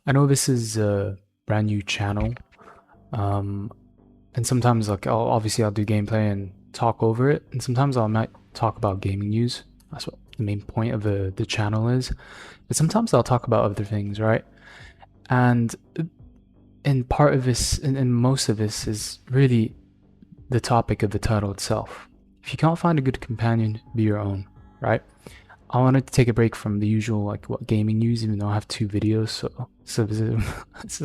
I know this is a brand new channel, um, and sometimes like I'll do gameplay and talk over it, and sometimes I might talk about gaming news. That's what the main point of the channel is. But sometimes I'll talk about other things, right? And in part of this, and most of this is really the topic of the title itself. If you can't find a good companion, be your own, right? I wanted to take a break from the usual gaming news, even though I have two videos, so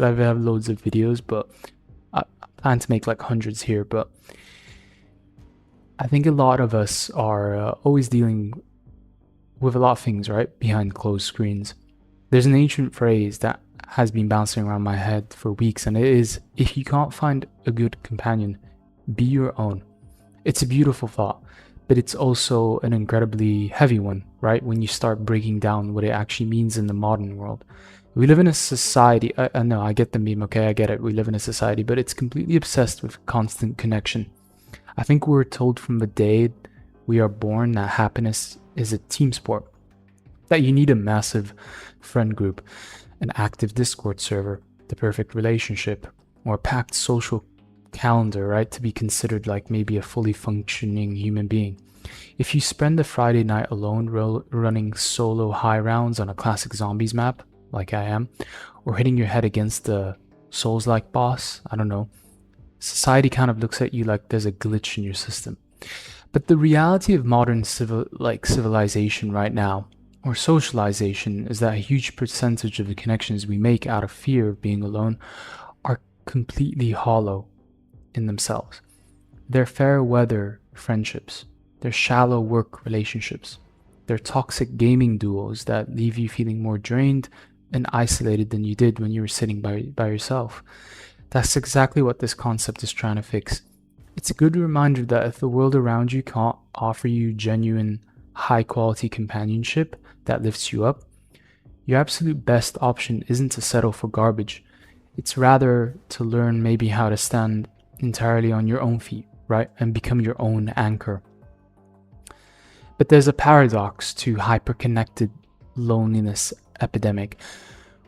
I have loads of videos, but I plan to make like hundreds here. But I think a lot of us are always dealing with a lot of things, right, behind closed screens. There's an ancient phrase that has been bouncing around my head for weeks, and it is, if you can't find a good companion, be your own. It's a beautiful thought, but it's also an incredibly heavy one, right? When you start breaking down what it actually means in the modern world. We live in a society, I know, I get the meme, okay, I get it. We live in a society, but it's completely obsessed with constant connection. I think we're told from the day we are born that happiness is a team sport, that you need a massive friend group, an active Discord server, the perfect relationship, or a packed social calendar, right, to be considered like maybe a fully functioning human being. If you spend a Friday night alone running solo high rounds on a classic zombies map, like I am, or hitting your head against the Souls-like boss, I don't know, society kind of looks at you like there's a glitch in your system. But the reality of modern civilization right now, or socialization, is that a huge percentage of the connections we make out of fear of being alone are completely hollow in themselves. They're fair weather friendships, they're shallow work relationships, they're toxic gaming duos that leave you feeling more drained and isolated than you did when you were sitting by yourself. That's exactly what this concept is trying to fix. It's a good reminder that if the world around you can't offer you genuine, high-quality companionship that lifts you up, your absolute best option isn't to settle for garbage. It's rather to learn maybe how to stand entirely on your own feet, right? And become your own anchor. But there's a paradox to hyper-connected loneliness epidemic.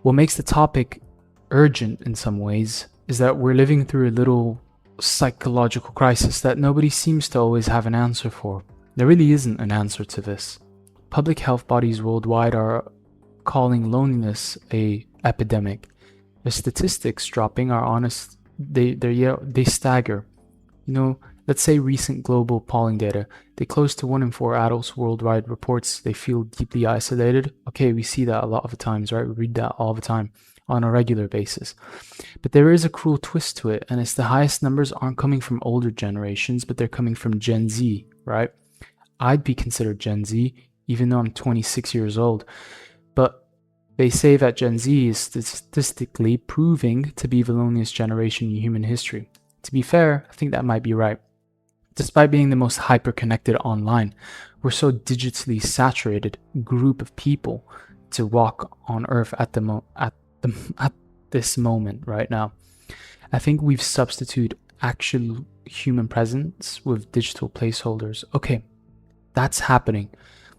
What makes the topic urgent in some ways is that we're living through a little psychological crisis that nobody seems to always have an answer for. There really isn't an answer to this. Public health bodies worldwide are calling loneliness a epidemic. The statistics dropping are honest. They stagger. You know, let's say recent global polling data, close to 1 in 4 adults worldwide reports they feel deeply isolated. Okay, we see that a lot of the times, right? We read that all the time on a regular basis. But there is a cruel twist to it, and it's the highest numbers aren't coming from older generations, but they're coming from Gen Z, right? I'd be considered Gen Z, even though I'm 26 years old. But they say that Gen Z is statistically proving to be the loneliest generation in human history. To be fair, I think that might be right. Despite being the most hyper-connected online, we're so digitally saturated group of people to walk on Earth at this moment right now. I think we've substituted actual human presence with digital placeholders. Okay, that's happening.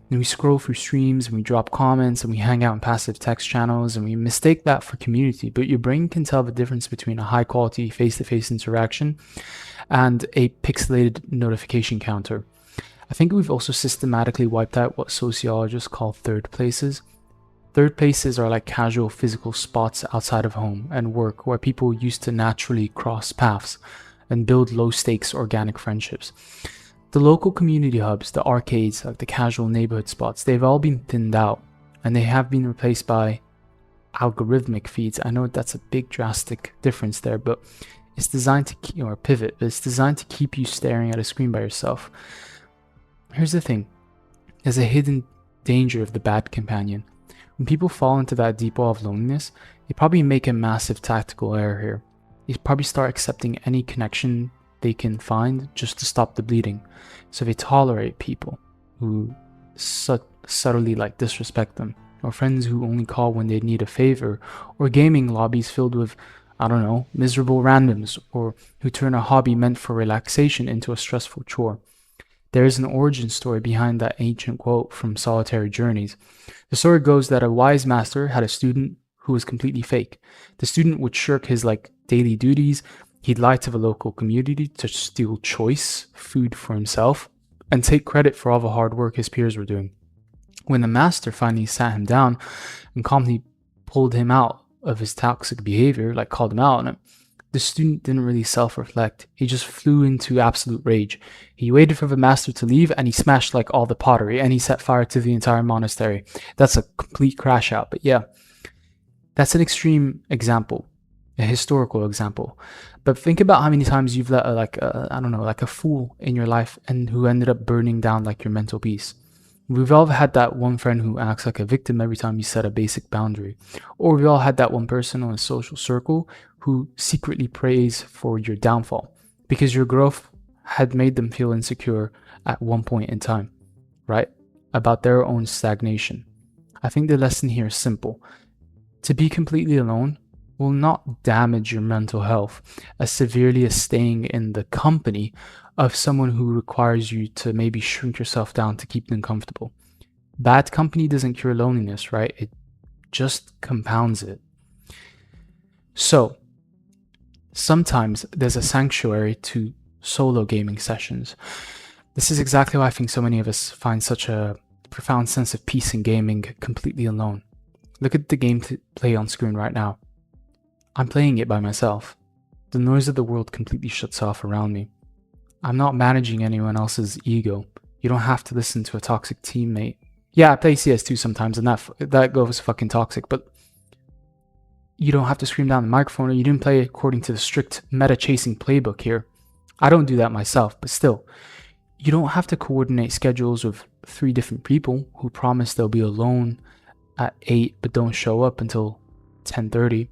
And we scroll through streams and we drop comments and we hang out in passive text channels and we mistake that for community, but your brain can tell the difference between a high quality face-to-face interaction and a pixelated notification counter. I think we've also systematically wiped out what sociologists call third places. Third places are like casual physical spots outside of home and work where people used to naturally cross paths and build low-stakes organic friendships. The local community hubs, the arcades, like the casual neighborhood spots, they've all been thinned out and they have been replaced by algorithmic feeds. I know that's a big drastic difference there, but it's designed to or pivot, but it's designed to keep you staring at a screen by yourself. Here's the thing. There's a hidden danger of the bad companion. When people fall into that deep well of loneliness, they probably make a massive tactical error here. They probably start accepting any connection they can find just to stop the bleeding. So they tolerate people who subtly disrespect them, or friends who only call when they need a favor, or gaming lobbies filled with, I don't know, miserable randoms, or who turn a hobby meant for relaxation into a stressful chore. There is an origin story behind that ancient quote from Solitary Journeys. The story goes that a wise master had a student who was completely fake. The student would shirk his daily duties. He'd lie to the local community to steal choice food for himself and take credit for all the hard work his peers were doing. When the master finally sat him down and calmly pulled him out of his toxic behavior, called him out on it, the student didn't really self-reflect. He just flew into absolute rage. He waited for the master to leave and he smashed all the pottery and he set fire to the entire monastery. That's a complete crash out. But yeah, that's an extreme example, a historical example. But think about how many times you've let a fool in your life and who ended up burning down your mental peace. We've all had that one friend who acts like a victim every time you set a basic boundary. Or we've all had that one person in a social circle who secretly prays for your downfall because your growth had made them feel insecure at one point in time, right? About their own stagnation. I think the lesson here is simple. To be completely alone will not damage your mental health as severely as staying in the company of someone who requires you to maybe shrink yourself down to keep them comfortable. Bad company doesn't cure loneliness, right? It just compounds it. So, sometimes there's a sanctuary to solo gaming sessions. This is exactly why I think so many of us find such a profound sense of peace in gaming completely alone. Look at the gameplay on screen right now. I'm playing it by myself. The noise of the world completely shuts off around me. I'm not managing anyone else's ego. You don't have to listen to a toxic teammate. Yeah, I play CS2 sometimes and that goes fucking toxic, but you don't have to scream down the microphone or you didn't play according to the strict meta-chasing playbook here. I don't do that myself, but still, you don't have to coordinate schedules with 3 different people who promise they'll be alone at 8 but don't show up until 10:30.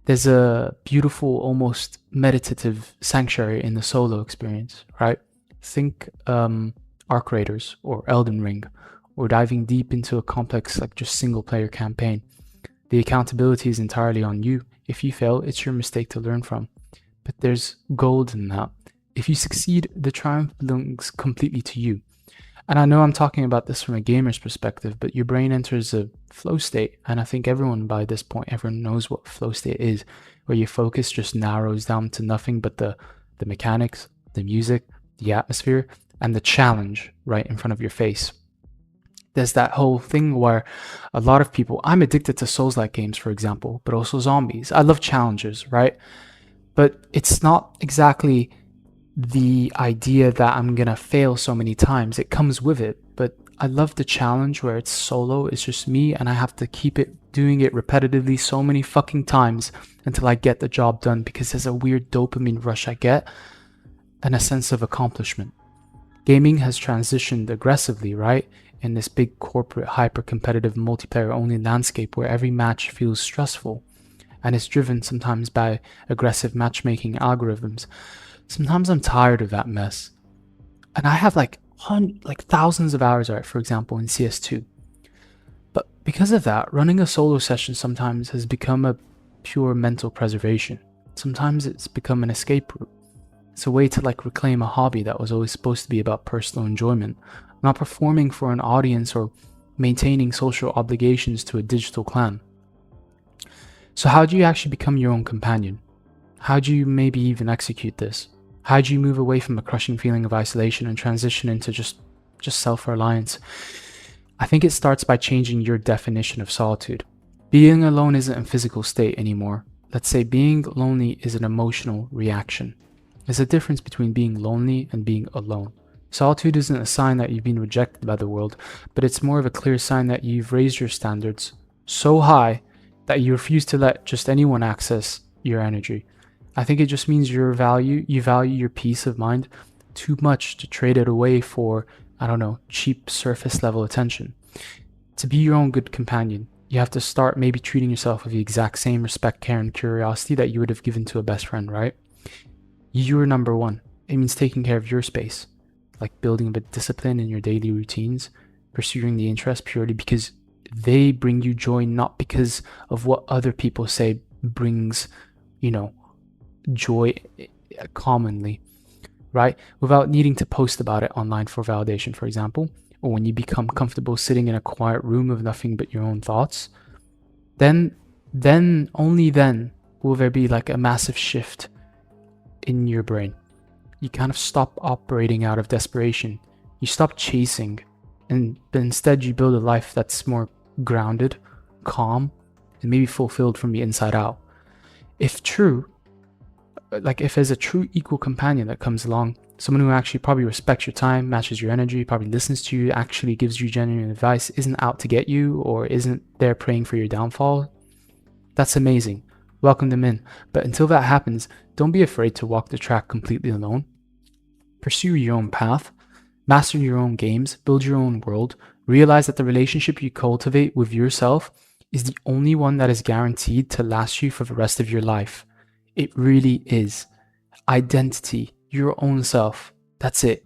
There's a beautiful, almost meditative sanctuary in the solo experience, right? Think Arc Raiders or Elden Ring, or diving deep into a complex just single player campaign. The accountability is entirely on you. If you fail, it's your mistake to learn from. But there's gold in that. If you succeed, the triumph belongs completely to you. And I know I'm talking about this from a gamer's perspective, but your brain enters a flow state, and I think everyone by this point, everyone knows what flow state is, where your focus just narrows down to nothing but the mechanics, the music, the atmosphere, and the challenge right in front of your face. There's that whole thing where a lot of people, I'm addicted to Souls-like games, for example, but also zombies. I love challenges, right? But it's not exactly the idea that I'm gonna fail so many times. It comes with it, but I love the challenge where it's solo, it's just me, and I have to keep doing it repetitively so many fucking times until I get the job done, because there's a weird dopamine rush I get and a sense of accomplishment. Gaming has transitioned aggressively, right? In this big corporate hyper-competitive multiplayer-only landscape where every match feels stressful, and it's driven sometimes by aggressive matchmaking algorithms. Sometimes I'm tired of that mess. And I have thousands of hours, right, for example, in CS2. But because of that, running a solo session sometimes has become a pure mental preservation. Sometimes it's become an escape route. It's a way to reclaim a hobby that was always supposed to be about personal enjoyment, not performing for an audience or maintaining social obligations to a digital clan. So how do you actually become your own companion? How do you maybe even execute this? How do you move away from a crushing feeling of isolation and transition into just self-reliance? I think it starts by changing your definition of solitude. Being alone isn't a physical state anymore. Let's say being lonely is an emotional reaction. There's a difference between being lonely and being alone. Solitude isn't a sign that you've been rejected by the world, but it's more of a clear sign that you've raised your standards so high that you refuse to let just anyone access your energy. I think it just means you value your peace of mind too much to trade it away for, cheap surface level attention. To be your own good companion, you have to start maybe treating yourself with the exact same respect, care, and curiosity that you would have given to a best friend, right? You're number one. It means taking care of your space, like building a bit of discipline in your daily routines, pursuing the interest purely because they bring you joy, not because of what other people say brings, joy commonly, right? Without needing to post about it online for validation, for example, or when you become comfortable sitting in a quiet room with nothing but your own thoughts, then then, only then, will there be like a massive shift in your brain. You kind of stop operating out of desperation. You stop chasing, and but instead you build a life that's more grounded, calm, and maybe fulfilled from the inside out. If true, like if there's a true equal companion that comes along, someone who actually probably respects your time, matches your energy, probably listens to you, actually gives you genuine advice, isn't out to get you, or isn't there praying for your downfall, that's amazing. Welcome them in. But until that happens, don't be afraid to walk the track completely alone. Pursue your own path, master your own games, build your own world. Realize that the relationship you cultivate with yourself is the only one that is guaranteed to last you for the rest of your life. It really is. Identity, your own self. That's it.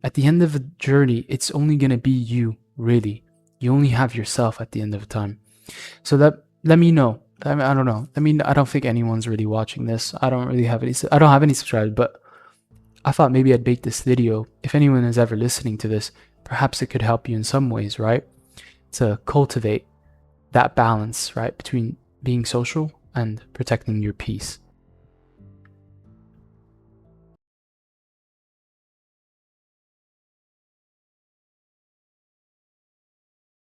At the end of the journey, it's only going to be you, really. You only have yourself at the end of the time. So let me know. I don't know. I don't think anyone's really watching this. I don't have any subscribers, but I thought maybe I'd make this video. If anyone is ever listening to this, perhaps it could help you in some ways, right? To cultivate that balance, right, between being social and protecting your peace.